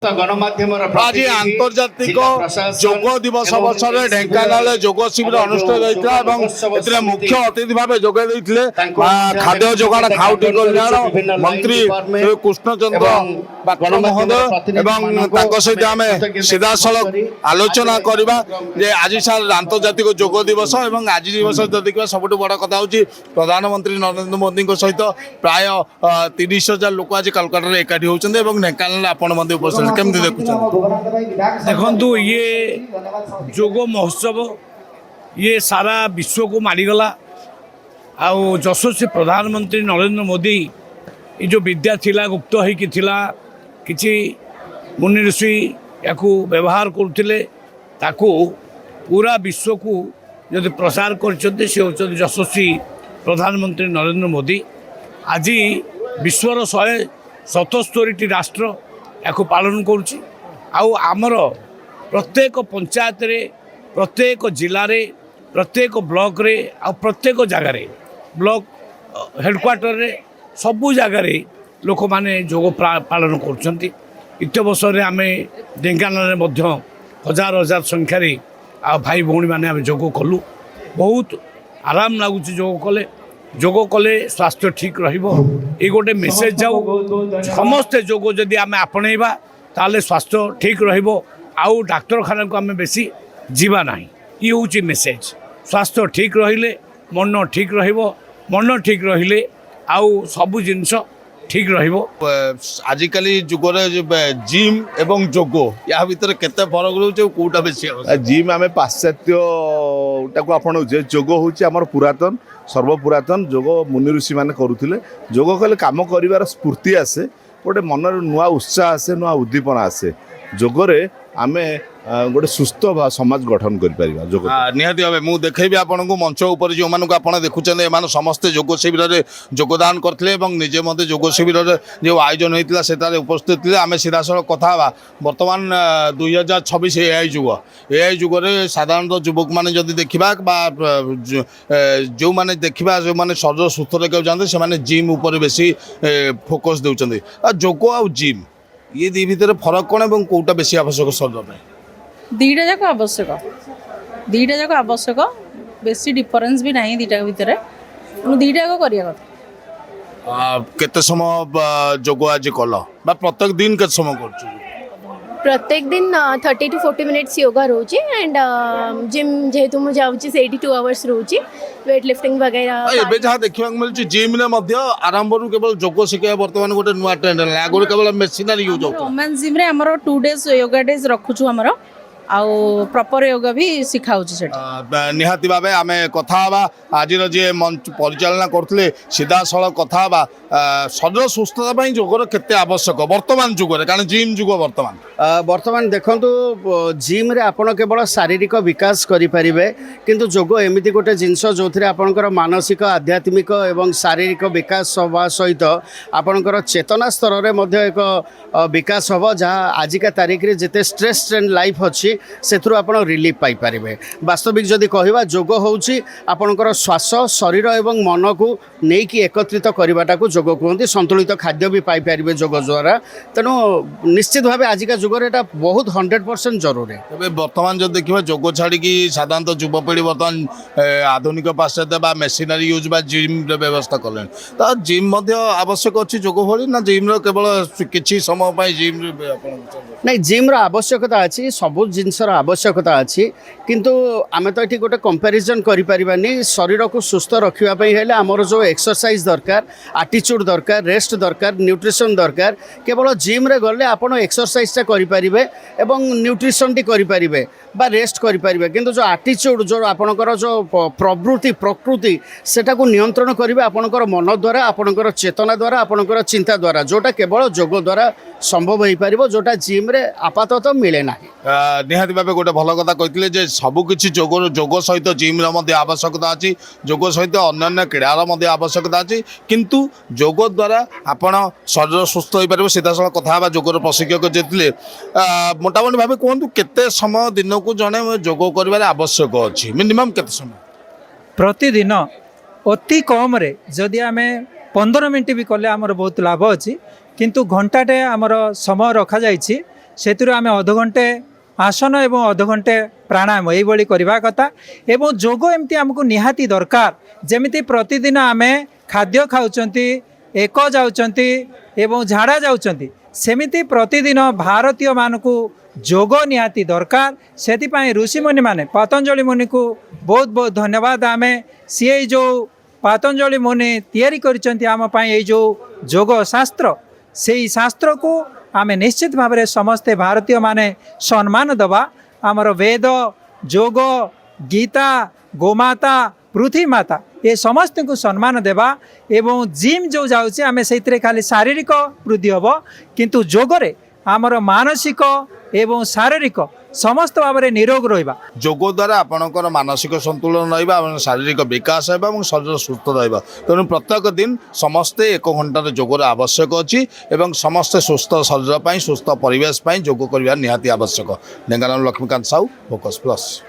आज आंतर्जातिक जोग दिवस अवसर में ढेंकानाल जोग शिविर अनुष्ठित होता मुख्य अतिथि भाव जोगे खाद्य जोगाण खाउटी कल्याण मंत्री कृष्णचंद्र पात्र महोदय सहित आम सीधा सड़क आलोचना करवा आज सार आंतर्जातिक जोग दिवस और आज दिवस देखा सबुठ बड़ कथा हूँ प्रधानमंत्री नरेंद्र मोदी सहित प्राय 30,000 लोक आज कलकाता एकाठी होती ढेंकानाल आपण उपस्थित केमती देखु ये जोग महोत्सव ये सारा विश्व को मारिगला आउ यशस्वी प्रधानमंत्री नरेंद्र मोदी ये जो विद्या थिला गुप्त होइकि थिला किछि मुनि ऋषि याकू व्यवहार करुथिले ताकू पूरा विश्व को यदि प्रसार करछन्ते से होछन्ते यशस्वी प्रधानमंत्री नरेंद्र मोदी आज विश्वर 177 राष्ट्र याकू पालन करुछि आउ आमर प्रत्येक पंचायत रे प्रत्येक जिले रे प्रत्येक ब्लॉक रे आ प्रत्येक जगार ब्लॉक हेडक्वार्टर रे सबू जगार लोक माने जोग पालन करुछन्ति इतने वर्ष रे आमे ढेंकानाल मध्य हजार हजार संख्यार आ भाई भौणी माने आमे जोग कलु बहुत आराम लगुच जोग कले स्वास्थ्य ठीक रहिबो ये गोटे मेसेज जाऊ समस्ते जोग जदि आमे आपणेबा ताले स्वास्थ्य ठीक रहिबो आउ डाक्तरखाना को आमे बेसी जीवा नाही ये होची मेसेज स्वास्थ्य ठीक रहिले मन ठीक रहिबो मन ठीक रहिले आउ सबु जिंस ठीक रहिबो आजिकली जुगरे जिम एवं जोग या भीतर केते फरक रहउछ कोटा बेसी जिम आमे पाश्चात्य टाको आपण जे जोग होची हमर पुरातन सर्वपुरातन जोग मुनि ऋषि माने करुथिले जोग कले काम करिवार स्फूर्ति आसे गोटे मनर नुआ उत्साह आसे नुआ उद्दीपना आसे जोगरे आमे गोटे सुस्थ समाज गठन कर जोग निहाती भाव मुझे देखी आपन को मंच उपर जो मानक आप देखुं एम समस्ते जोग शिविर में योगदान करते निजे मत जोग शिविर जो आयोजन होता से उपस्थित थे आम सीधा सड़क कथा बर्तमान 2026 एआई जुगरे साधारणतः युवक मैंने जदि देखा जो मैंने देखा जो मैंने शरीर सुस्थ रखा चाहते से जिम उपर बेसी फोकस देउछन्ते जोग आ जिम ये दी भितर फरक कौन और कौटा बेसी आवश्यक शरीर में दीटा जाक आवश्यक बेसी डिफरेंस भी नहीं दीटा भितर दीटा जाक करिया कथा केते समय जोग आज कल बा प्रत्येक दिन केते समय करछु प्रत्येक दिन 30 to 40 मिनिट्स योगा रोची एंड जिम जेहेतु मु जाउची 82 आवर्स रोची वेट लिफ्टिंग वगैरह एबे जहाँ देखा मिलुछि जिम ने मध्य आरंभ रु केवल जोग शिखा वर्तमान गोटे नुआ ट्रेंड है आगुरी केवल मेसिनरी यूज होता वुमेन जिम रे हमरो 2 डेज योगा डेज रखुछु हमरो आउ प्रॉपर योगा भी सिखाउछि सेठी निहाती भाबे आमे कथा बा आज जे मंच परिचालना करथले सीधा सड़क कथा बा शरीर सुस्थता पई जोगर केते आवश्यक वर्तमान जुगरे कारण जिम जुग वर्तमान देखंतु जिम रे आपण केवल शारीरिक विकास करि परिबे किंतु जोग एमिति गोटे जिंस जोथरे आपनकर मानसिक आध्यात्मिक एवं शारीरिक विकास होबा सहित आपनकर चेतना स्तर रे मध्य एक विकास होबो जहाँ आजिका तारीख रे जेते स्ट्रेस ट्रेंड लाइफ अछि सेथुर आपण रिलीफ पाई परिबे वास्तविक जदि कहिबा जोग होउछि आपनकर श्वास शरीर एवं मन को नेकी एकत्रित करबाटा को जोग कहते संतुलित खाद्य भी पाई पारे जोग द्वारा तेणु निश्चित भाव आजिका जुगर एटा बहुत 100% जरूरी है बर्तमान जो देखा जोग छाड़ी साधारणतः युवपीढ़ी बर्तमान आधुनिक पाश्चात्य मेसिनरी यूज जिम व्यवस्था कले तो जिम आवश्यक अच्छी जोग भली ना जिम केवल किसी समय जिम नहीं जिम आवश्यकता अच्छी सबू जिनसर आवश्यकता अच्छी किंतु आम तो ये गोटे कंपैरिजन करि परिबानी शरीर को सुस्थ रखापी हेले आमर जो एक्सरसाइज दरकार आटिट्यूड दरकार रेस्ट दरकार न्यूट्रिशन दरकार केवल जिम रे गले आपण एक्सरसाइजटा करें एवं न्यूट्रिशन टी करें बा रेस्ट करें किंतु जो आटिट्यूड जो आपणकर जो प्रकृति सेटा को नियंत्रण करेंगे आपणकर मन द्वारा आपणकर चेतना द्वारा आपणकर चिंता द्वारा जोटा केवल जोग द्वारा संभव हो पार जोटा जिम रे आपाततः मिले ना निहाती भाव गोटे भल कथा कहते सबकि जोग सहित जिम आवश्यकता अच्छी जोग सहित अन्य क्रीडार आवश्यकता अच्छी किंतु जोग द्वारा आपण शरीर सुस्थ हो पार सीधा साल कथा जोगर प्रशिक्षक जे मोटामोटी भाव कहतु केते समय दिन को जड़े जोग कर आवश्यक अच्छी मिनिमम केते समय प्रतिदिन अति कम रे जदि आमे 15 मिनट भी कले आमर बहुत लाभ अच्छी किंतु घंटाटे आमर समय रखा जाइछि ସେଥିରୁ ଆମେ ଅଧଘଣ୍ଟେ आसन एवं अधघंटे प्राणायाम यही करवा कथा एवं जोग एमती आमको निहाती दरकार जेमिति प्रतिदिन आमे खाद्य खाउचंती एक जाउचंती एवं झाड़ा जाउचंती सेमिति प्रतिदिन भारतीय मानकु जोग निहाती दरकार सेतिपाई ऋषि मुनि माने पतंजलि मुनि को बहुत बहुत धन्यवाद आमे सी जो पतंजलि मुनि तैयारी करिसंती आम पाई ए जो जोग शास्त्र सेही शास्त्र को आमे निश्चित भाव में समस्ते भारतीय माने सम्मान दबा आमर वेद जोग गीता गोमाता पृथ्वी माता ये समस्त को सम्मान देवा एवं जिम जो जाऊे आम से खाली शारीरिक वृद्धि हम किंतु जोगरे आमर मानसिक एवं शारीरिक समस्त भाव में निरोग रहा जोग द्वारा आपणकर मानसिक संतुलन रहा शारीरिक विकास और शरीर सुस्थ रहा तेणु प्रत्येक दिन समस्ते 1 घंटार जोगर आवश्यक अच्छी एवं समस्ते सुस्थ शरीर सुस्थ परिवेश जोग करने निहाती आवश्यक। Dhenkanal Laxmikant Sahu focus plus.